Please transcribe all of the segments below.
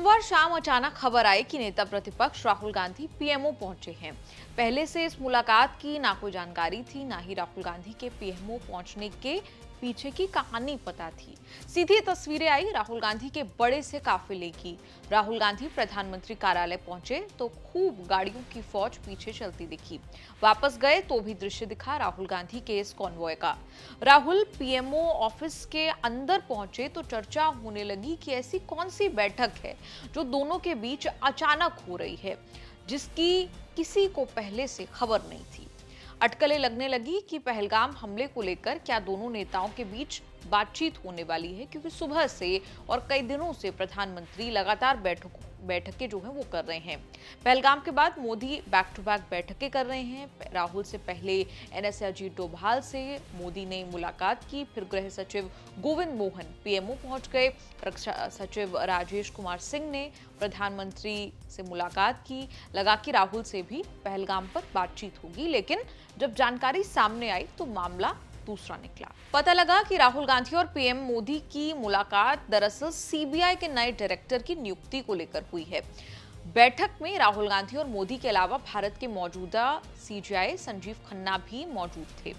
सोमवार शाम अचानक खबर आई कि नेता प्रतिपक्ष राहुल गांधी पीएमओ पहुंचे हैं। पहले से इस मुलाकात की ना कोई जानकारी थी, ना ही राहुल गांधी के पीएमओ पहुंचने के पीछे की कहानी पता थी। सीधी तस्वीरें आई राहुल गांधी के बड़े से काफिले की। राहुल गांधी प्रधानमंत्री कार्यालय पहुंचे तो खूब गाड़ियों की फौज पीछे चलती दिखी। वापस गए तो भी दृश्य दिखा राहुल गांधी के इस कॉन्वॉय का। राहुल पीएमओ ऑफिस के अंदर पहुंचे तो चर्चा होने लगी कि ऐसी कौन सी बैठक है जो दोनों के बीच अचानक हो रही है, जिसकी किसी को पहले से खबर नहीं थी। अटकलें लगने लगी कि पहलगाम हमले को लेकर क्या दोनों नेताओं के बीच बातचीत होने वाली है, क्योंकि सुबह से और कई दिनों से प्रधानमंत्री लगातार बैठकें जो है वो कर रहे हैं। पहलगाम के बाद मोदी बैक टू बैक बैठकें कर रहे हैं। राहुल से पहले एनएसए अजीत डोभाल से मोदी ने मुलाकात की, फिर गृह सचिव गोविंद मोहन पीएमओ पहुंच गए। रक्षा सचिव राजेश कुमार सिंह ने प्रधानमंत्री से मुलाकात की। लगा कि राहुल से भी पहलगाम पर बातचीत होगी, लेकिन जब जानकारी सामने आई तो मामला दूसरा निकला। पता लगा कि राहुल गांधी और पीएम मोदी की मुलाकात दरअसल सीबीआई के नए डायरेक्टर की नियुक्ति को लेकर हुई है। बैठक में राहुल गांधी और मोदी के अलावा भारत के मौजूदा सीजीआई संजीव खन्ना भी मौजूद थे।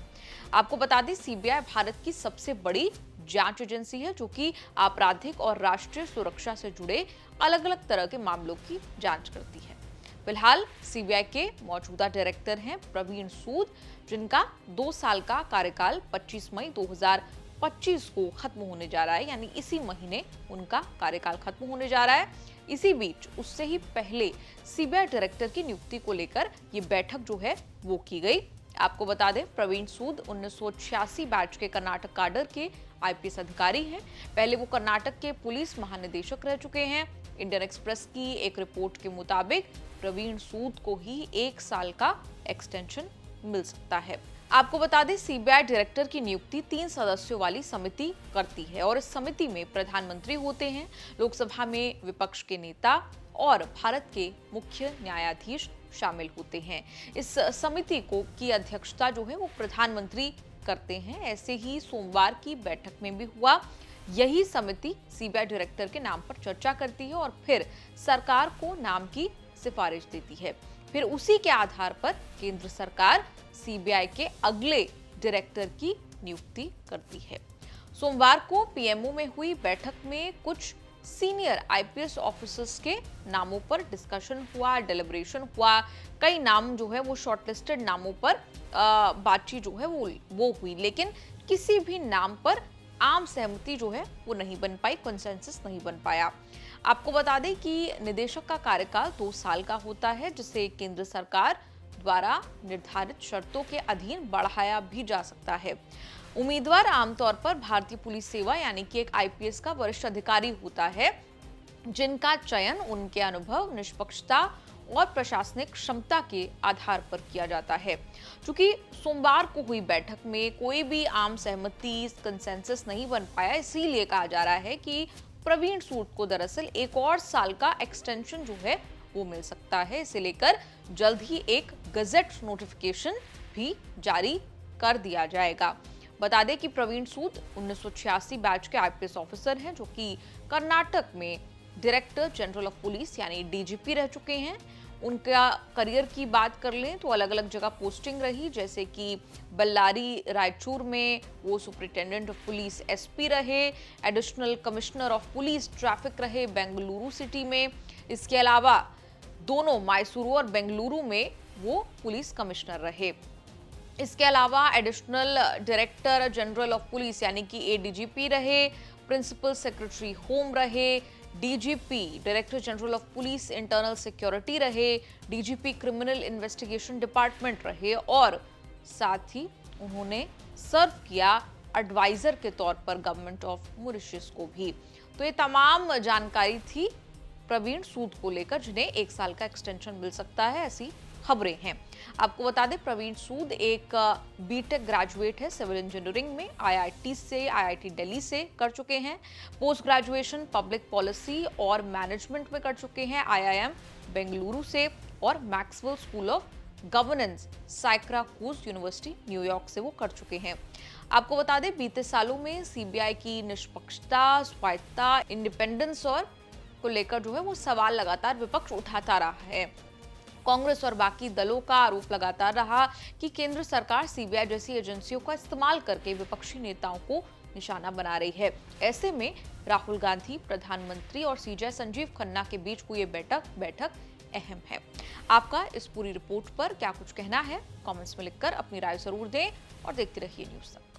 आपको बता दें, सीबीआई भारत की सबसे बड़ी जांच एजेंसी है, जो कि आपराधिक और राष्ट्रीय सुरक्षा से जुड़े अलग अलग तरह के मामलों की जांच करती है। फिलहाल सीबीआई के मौजूदा डायरेक्टर हैं प्रवीण सूद, जिनका 2 साल का कार्यकाल 25 मई 2025 को खत्म होने जा रहा है, यानी इसी महीने उनका कार्यकाल खत्म होने जा रहा है। इसी बीच उससे ही पहले सीबीआई डायरेक्टर की नियुक्ति को लेकर ये बैठक जो है वो की गई। आपको बता दें, प्रवीण सूद 1986 बैच के कर्नाटक काडर के आईपीएस अधिकारी हैं। पहले वो कर्नाटक के पुलिस महानिदेशक रह चुके हैं। इंडियन एक्सप्रेस की एक रिपोर्ट के मुताबिक प्रवीण सूद को ही 1 साल का एक्सटेंशन मिल सकता है। आपको बता दें, सीबीआई डायरेक्टर की नियुक्ति 3 सदस्यों वाली समिति करती है और इस समिति में प्रधानमंत्री होते हैं, लोकसभा में विपक्ष के नेता और भारत के मुख्य न्यायाधीश शामिल होते हैं। इस समिति की अध्यक्षता जो है वो प्रधानमंत्री करते हैं। ऐसे ही सोमवार की बैठक में भी हुआ। यही समिति सीबीआई डायरेक्टर के नाम पर चर्चा करती है और फिर सरकार को नाम की सिफारिश देती है। फिर उसी के आधार पर केंद्र सरकार सीबीआई के अगले डायरेक्टर की नियुक्ति करती है। सोमवार को पीएमओ में हुई बैठक में कुछ सीनियर आईपीएस ऑफिसर्स के नामों पर डिस्कशन हुआ, डेलिब्रेशन हुआ। कई नाम जो है वो शॉर्टलिस्टेड नामों पर बातचीत जो है वो हुई, लेकिन किसी भी नाम पर आम सहमति जो है वो नहीं बन पाई, कंसेंसस नहीं बन पाया। आपको बता दें कि निदेशक का कार्यकाल 2 साल का होता है, जिसे केंद्र सरकार द्वारा निर्धारित शर्तों के अधीन बढ़ाया भी जा सकता है। उम्मीदवार आमतौर पर भारतीय पुलिस सेवा यानी कि एक आईपीएस का वरिष्ठ अधिकारी होता है, जिनका चयन उनके अनुभव, निष्पक्षता और प्रशासनिक क्षमता के आधार पर किया जाता है। चूंकि सोमवार को हुई बैठक में कोई भी आम सहमति, कंसेंसस नहीं बन पाया, इसीलिए कहा जा रहा है कि प्रवीण सूद को दरअसल 1 और साल का एक्सटेंशन जो है वो मिल सकता है। इसे लेकर जल्द ही एक गजेट नोटिफिकेशन भी जारी कर दिया जाएगा। बता दें कि प्रवीण सूद 1986 बैच के आईपीएस ऑफिसर हैं, जो कि कर्नाटक में डायरेक्टर जनरल ऑफ पुलिस यानी डीजीपी रह चुके हैं। उनका करियर की बात कर लें तो अलग अलग जगह पोस्टिंग रही, जैसे कि बल्लारी रायचूर में वो सुपरिटेंडेंट ऑफ पुलिस एसपी रहे, additional commissioner of police traffic रहे बेंगलुरु सिटी में। इसके अलावा दोनों मैसूरू और बेंगलुरु में वो पुलिस कमिश्नर रहे। इसके अलावा additional director general of police यानी कि एडीजीपी रहे, प्रिंसिपल सेक्रेटरी होम रहे, DGP director general of police internal security रहे, डीजीपी क्रिमिनल इन्वेस्टिगेशन डिपार्टमेंट रहे और साथ ही उन्होंने सर्व किया एडवाइजर के तौर पर गवर्नमेंट ऑफ मॉरिशस को भी। तो ये तमाम जानकारी थी प्रवीण सूद को लेकर, जिन्हें 1 साल का एक्सटेंशन मिल सकता है, ऐसी खबरें हैं। आपको बता दें, प्रवीण सूद एक बीटेक ग्रेजुएट है सिविल इंजीनियरिंग में, आईआईटी दिल्ली से कर चुके हैं। पोस्ट ग्रेजुएशन पब्लिक पॉलिसी और मैनेजमेंट में कर चुके हैं आईआईएम बेंगलुरु से, और Maxwell school of governance Syracuse university New York से वो कर चुके हैं। आपको बता दें, बीते सालों में सीबीआई की निष्पक्षता, स्वायत्तता, इंडिपेंडेंस और को लेकर जो है वो सवाल लगातार विपक्ष उठाता रहा है। कांग्रेस और बाकी दलों का आरोप लगातार रहा कि केंद्र सरकार सीबीआई जैसी एजेंसियों का इस्तेमाल करके विपक्षी नेताओं को निशाना बना रही है। ऐसे में राहुल गांधी, प्रधानमंत्री और सीजे संजीव खन्ना के बीच हुई ये बैठक अहम है। आपका इस पूरी रिपोर्ट पर क्या कुछ कहना है? कमेंट्स में लिखकर अपनी राय जरूर दें और देखते रहिए न्यूज़ तक।